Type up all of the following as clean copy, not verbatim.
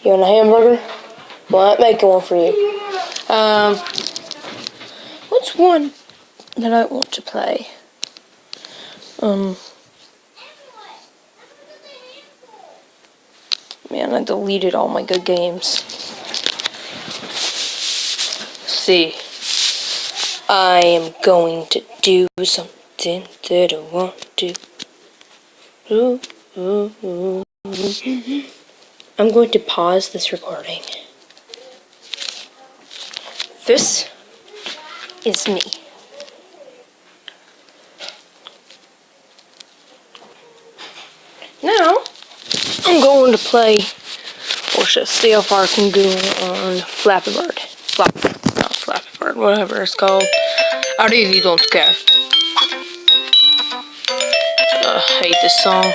You want a hamburger? Well, I'm making one for you. What's one that I want to play? Man, I deleted all my good games. See, I am going to do something that I want to. I'm going to pause this recording. This is me. Now, I'm going to play, or should see how far I can go on Flappy Bird. Not Flappy Bird, whatever it's called. I really don't care. I hate this song.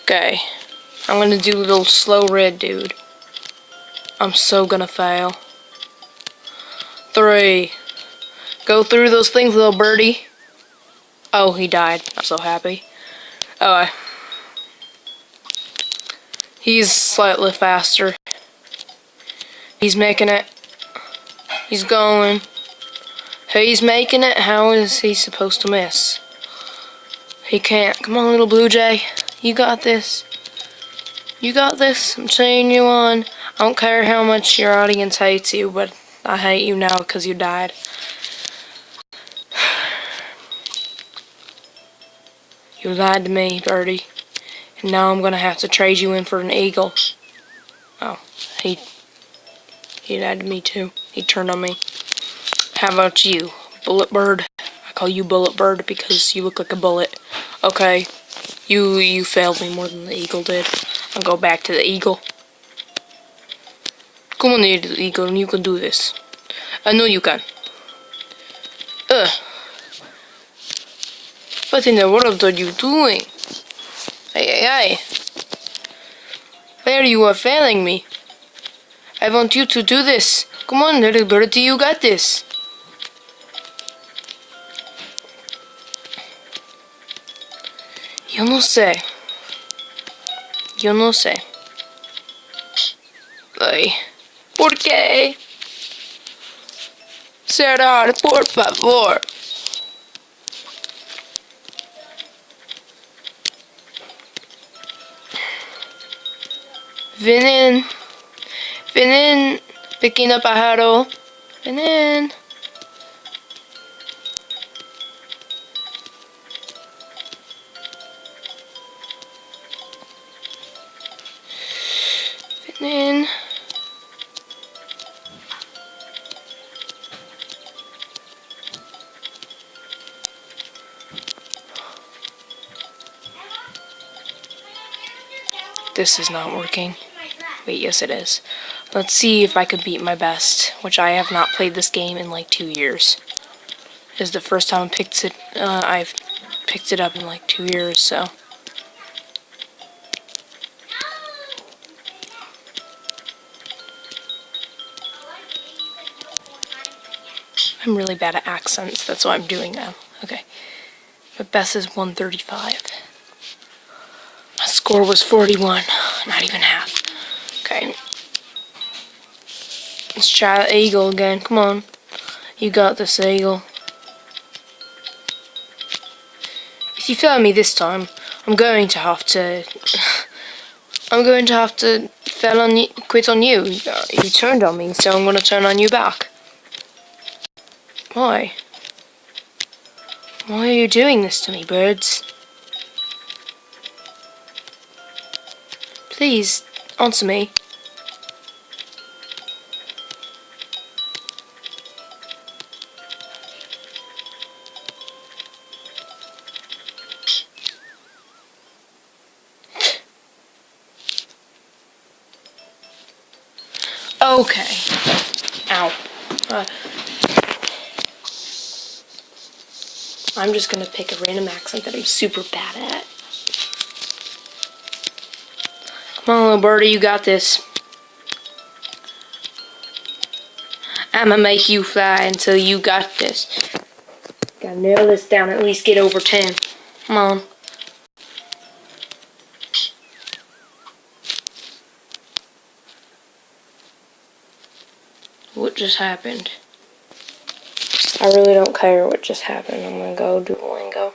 Okay, I'm gonna do a little slow red, dude. I'm so gonna fail. 3. Go through those things, little birdie. Oh, he died. I'm so happy. Oh, he's slightly faster. He's making it. He's going. He's making it. How is he supposed to miss? He can't. Come on, little blue jay. You got this. You got this. I'm cheering you on. I don't care how much your audience hates you, but I hate you now because you died. You lied to me, birdie. And now I'm gonna have to trade you in for an eagle. Oh, he lied to me too. He turned on me. How about you, bullet bird? I call you bullet bird because you look like a bullet. Okay, you failed me more than the eagle did. I'll go back to the eagle. Come on, little eagle, and you can do this. I know you can. What in the world are you doing? Hey. Where you are failing me. I want you to do this. Come on, little birdie, you got this. Yo no sé. Ay, ¿por qué? Cerrar, por favor. Ven in, pequeño pájaro. Ven in. Ven in. This is not working. Wait, yes it is. Let's see if I can beat my best, which I have not played this game in like 2 years. This is the first time I've picked it up in like 2 years, so. I'm really bad at accents, that's why I'm doing that. Okay. My best is 135. My score was 41, not even half. Okay. Let's try the eagle again. Come on. You got this, eagle. If you fail me this time, I'm going to have to quit on you. You turned on me, so I'm going to turn on you back. Why? Why are you doing this to me, birds? Please, answer me. Okay. Ow. I'm just gonna pick a random accent that I'm super bad at. Come on, little birdie, you got this. I'ma make you fly until you got this. Gotta nail this down, at least get over 10. Come on. what just happened. I really don't care what just happened. I'm gonna go Duolingo.